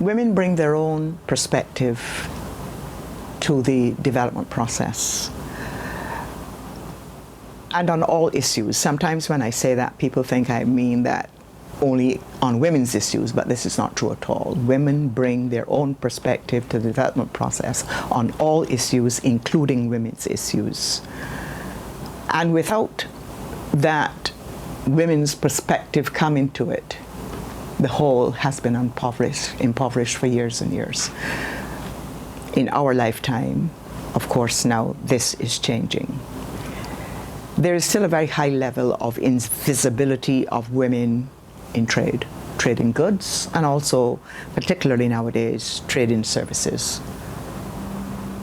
Women bring their own perspective to the development process, and on all issues. Sometimes when I say that, people think I mean that only on women's issues, but this is not true at all. Women bring their own perspective to the development process on all issues, including women's issues. And without that women's perspective coming to it, the whole has been impoverished for years and years. In our lifetime, of course, now this is changing. There is still a very high level of invisibility of women in trade in goods, and also, particularly nowadays, trade in services.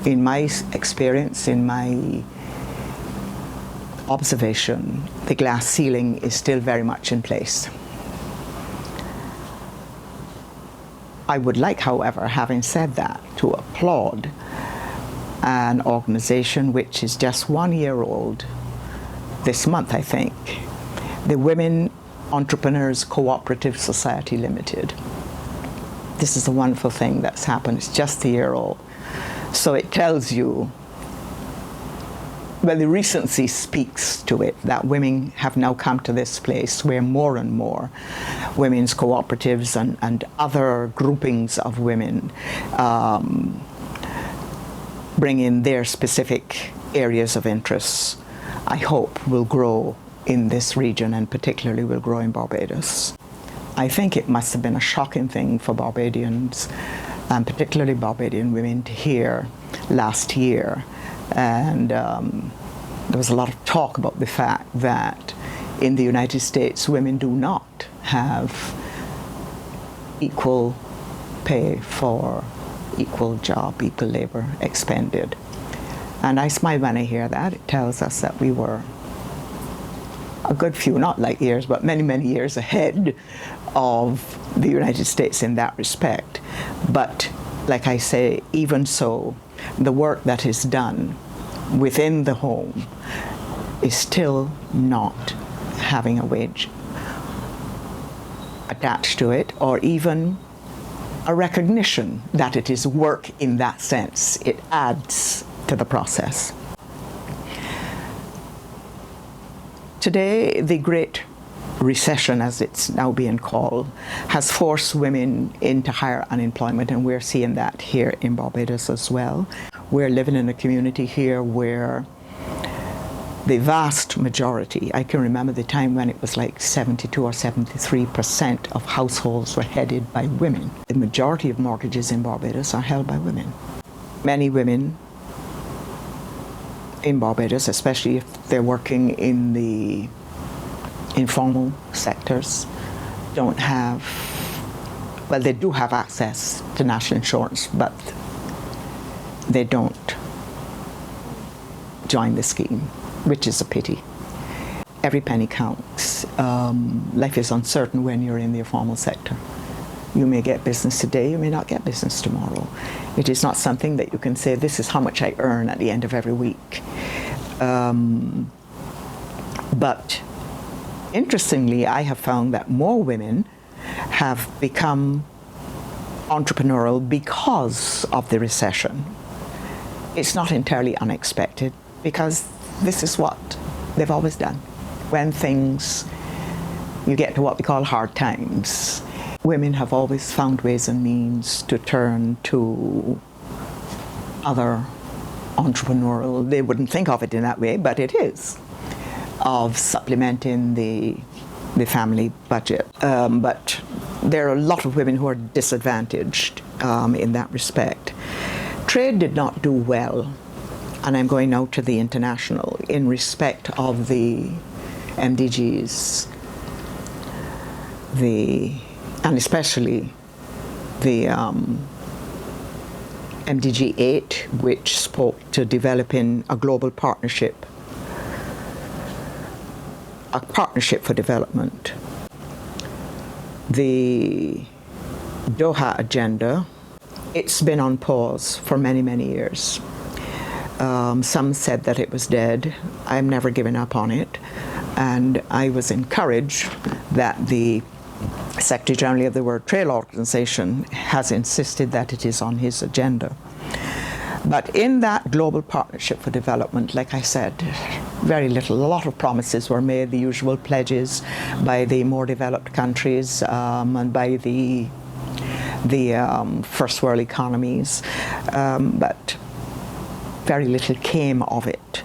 In my experience, in my observation, the glass ceiling is still very much in place. I would like, however, having said that, to applaud an organization which is just 1 year old this month, I think, the Women Entrepreneurs Cooperative Society Limited. This is a wonderful thing that's happened. It's just a year old. So it tells you, well, the recency speaks to it, that women have now come to this place where more and more women's cooperatives and other groupings of women bring in their specific areas of interest, I hope will grow in this region, and particularly will grow in Barbados. I think it must have been a shocking thing for Barbadians, and particularly Barbadian women, to hear last year. And there was a lot of talk about the fact that in the United States, women do not have equal pay for equal job, equal labor expended. And I smile when I hear that. It tells us that we were a good few, not light years, but many, many years ahead of the United States in that respect. But like I say, even so, the work that is done within the home is still not having a wage attached to it, or even a recognition that it is work in that sense. It adds to the process. Today, the Great Recession, as it's now being called, has forced women into higher unemployment, and we're seeing that here in Barbados as well. We're living in a community here where the vast majority, I can remember the time when it was like 72 or 73% of households were headed by women. The majority of mortgages in Barbados are held by women. Many women in Barbados, especially if they're working in the informal sectors, don't have, well, they do have access to national insurance, but they don't join the scheme, which is a pity. Every penny counts. Life is uncertain when you're in the informal sector. You may get business today, you may not get business tomorrow. It is not something that you can say, this is how much I earn at the end of every week. But interestingly, I have found that more women have become entrepreneurial because of the recession. It's not entirely unexpected, because this is what they've always done. When you get to what we call hard times, women have always found ways and means to turn to other entrepreneurial, they wouldn't think of it in that way, but it is, of supplementing the family budget. But there are a lot of women who are disadvantaged in that respect. Trade did not do well, and I'm going now to the international, in respect of the MDGs, and especially the MDG 8, which spoke to developing a global partnership, a partnership for development. The Doha agenda, it's been on pause for many, many years. Some said that it was dead. I've never given up on it. And I was encouraged that the Secretary General of the World Trade Organization, has insisted that it is on his agenda. But in that global partnership for development, like I said, very little. A lot of promises were made, the usual pledges by the more developed countries and by the first world economies, but very little came of it.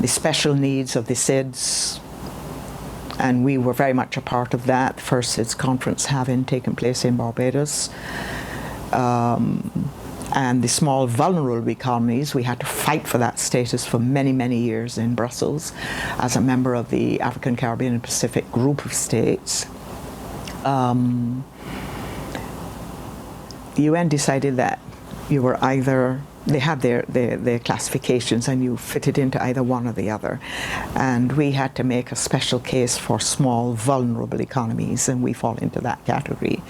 The special needs of the SIDS, and we were very much a part of that, the first SIDS conference having taken place in Barbados. And the small vulnerable economies, we had to fight for that status for many, many years in Brussels as a member of the African, Caribbean and Pacific group of states. The UN decided that you were either, they had their classifications and you fitted into either one or the other. And we had to make a special case for small vulnerable economies, and we fall into that category.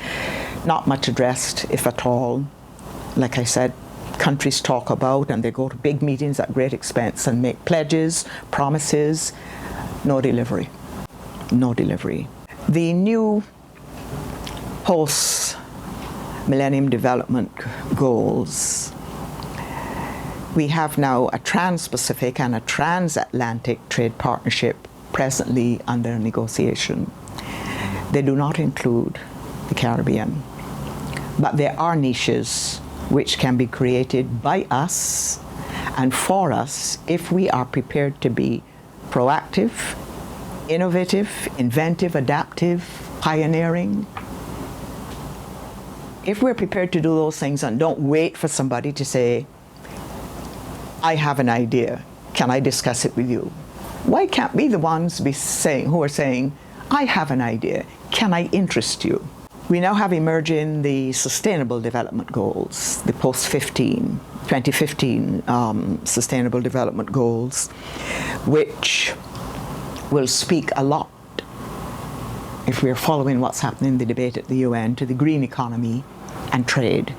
Not much addressed, if at all. Like I said, countries talk about and they go to big meetings at great expense and make pledges, promises, no delivery. No delivery. The new post-Millennium Development Goals, we have now a trans-Pacific and a transatlantic trade partnership presently under negotiation. They do not include the Caribbean, but there are niches which can be created by us and for us if we are prepared to be proactive, innovative, inventive, adaptive, pioneering. If we're prepared to do those things and don't wait for somebody to say, I have an idea, can I discuss it with you? Why can't we the ones who are saying, I have an idea, can I interest you? We now have emerging the Sustainable Development Goals, the post-2015 Sustainable Development Goals, which will speak a lot, if we're following what's happening in the debate at the UN, to the green economy and trade.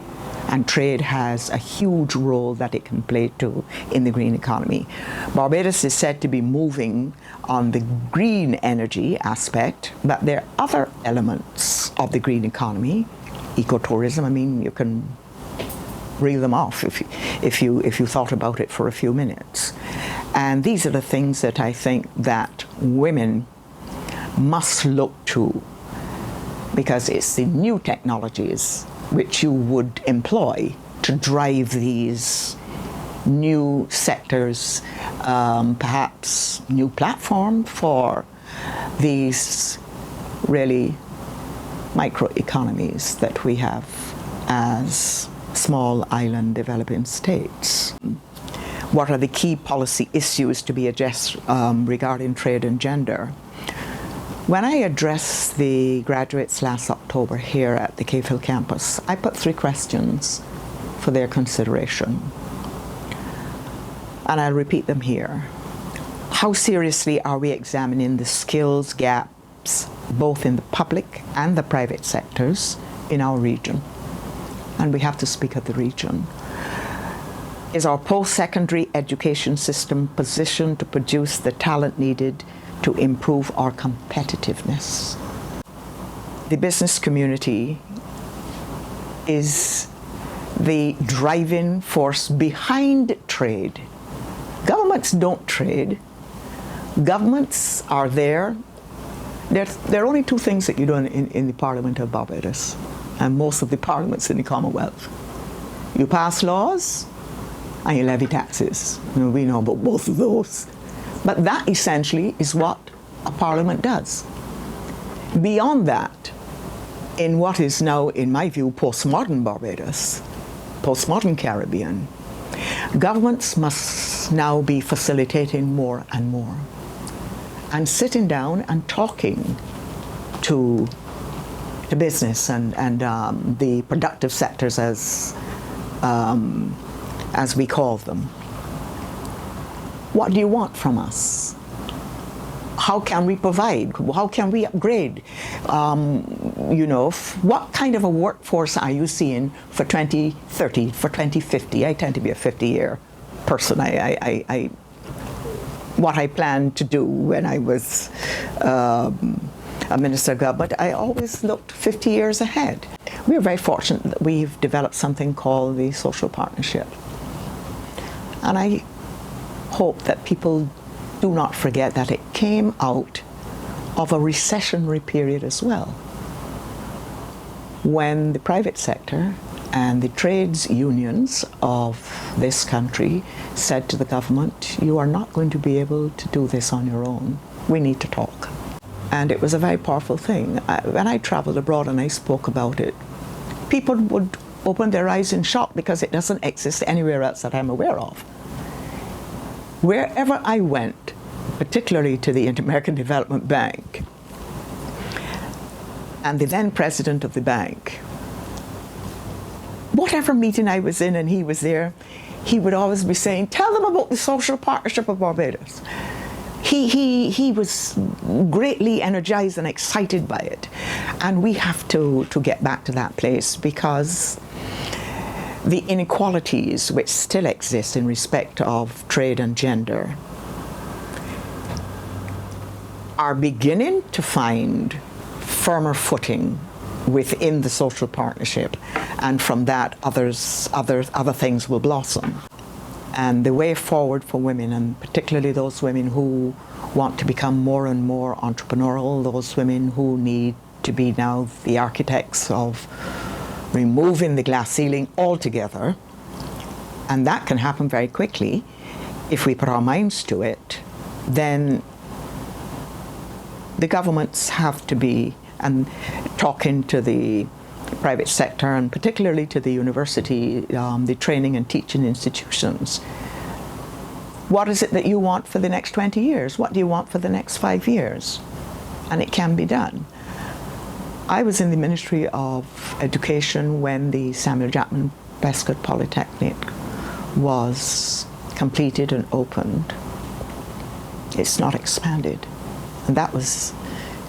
And trade has a huge role that it can play too in the green economy. Barbados is said to be moving on the green energy aspect, but there are other elements of the green economy. Ecotourism, I mean, you can reel them off if you thought about it for a few minutes. And these are the things that I think that women must look to, because it's the new technologies which you would employ to drive these new sectors, perhaps new platform for these really microeconomies that we have as small island developing states. What are the key policy issues to be addressed regarding trade and gender? When I addressed the graduates last October here at the Cave Hill campus, I put 3 questions for their consideration. And I'll repeat them here. How seriously are we examining the skills gaps, both in the public and the private sectors in our region? And we have to speak of the region. Is our post-secondary education system positioned to produce the talent needed to improve our competitiveness? The business community is the driving force behind trade. Governments don't trade. Governments are there. There are only 2 things that you do in the Parliament of Barbados and most of the parliaments in the Commonwealth. You pass laws and you levy taxes. We know about both of those. But that essentially is what a parliament does. Beyond that, in what is now, in my view, postmodern Barbados, postmodern Caribbean, governments must now be facilitating more and more and sitting down and talking to the business and the productive sectors as we call them. What do you want from us? How can we provide? How can we upgrade? What kind of a workforce are you seeing for 2030, for 2050? I tend to be a 50-year person. What I planned to do when I was a minister of government, I always looked 50 years ahead. We're very fortunate that we've developed something called the social partnership. And I hope that people do not forget that it came out of a recessionary period as well, when the private sector and the trades unions of this country said to the government, you are not going to be able to do this on your own. We need to talk. And it was a very powerful thing. When I traveled abroad and I spoke about it, people would open their eyes in shock because it doesn't exist anywhere else that I'm aware of. Wherever I went, particularly to the Inter-American Development Bank, and the then president of the bank, whatever meeting I was in and he was there, he would always be saying, tell them about the social partnership of Barbados. He was greatly energized and excited by it. And we have to get back to that place, because the inequalities which still exist in respect of trade and gender are beginning to find firmer footing within the social partnership, and from that other things will blossom. And the way forward for women, and particularly those women who want to become more and more entrepreneurial, those women who need to be now the architects of removing the glass ceiling altogether, and that can happen very quickly if we put our minds to it, then the governments have to be, and talking to the private sector and particularly to the university, the training and teaching institutions. What is it that you want for the next 20 years? What do you want for the next 5 years? And it can be done. I was in the Ministry of Education when the Samuel Jackman Prescott Polytechnic was completed and opened. It's not expanded. And that was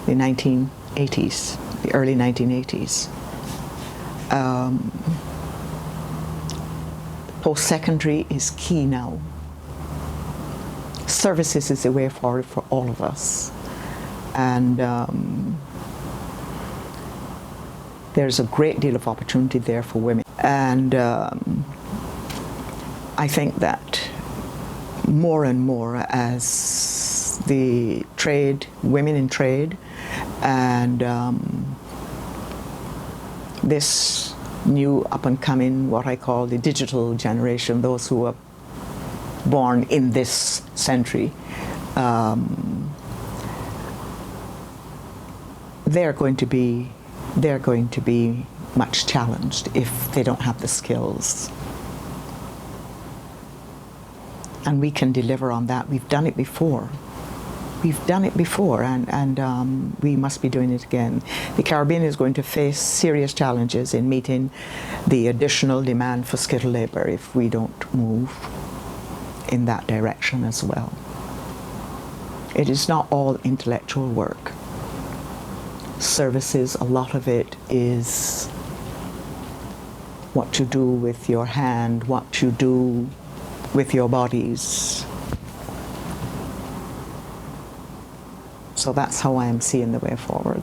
the 1980s, the early 1980s. Post-secondary is key now. Services is the way forward for all of us. And there's a great deal of opportunity there for women. And I think that more and more as the trade, women in trade, and this new up-and-coming, what I call the digital generation, those who are born in this century, they're going to be much challenged if they don't have the skills. And we can deliver on that. We've done it before. We've done it before, and we must be doing it again. The Caribbean is going to face serious challenges in meeting the additional demand for skilled labor if we don't move in that direction as well. It is not all intellectual work. Services, a lot of it is what you do with your hand, what you do with your bodies. So that's how I am seeing the way forward.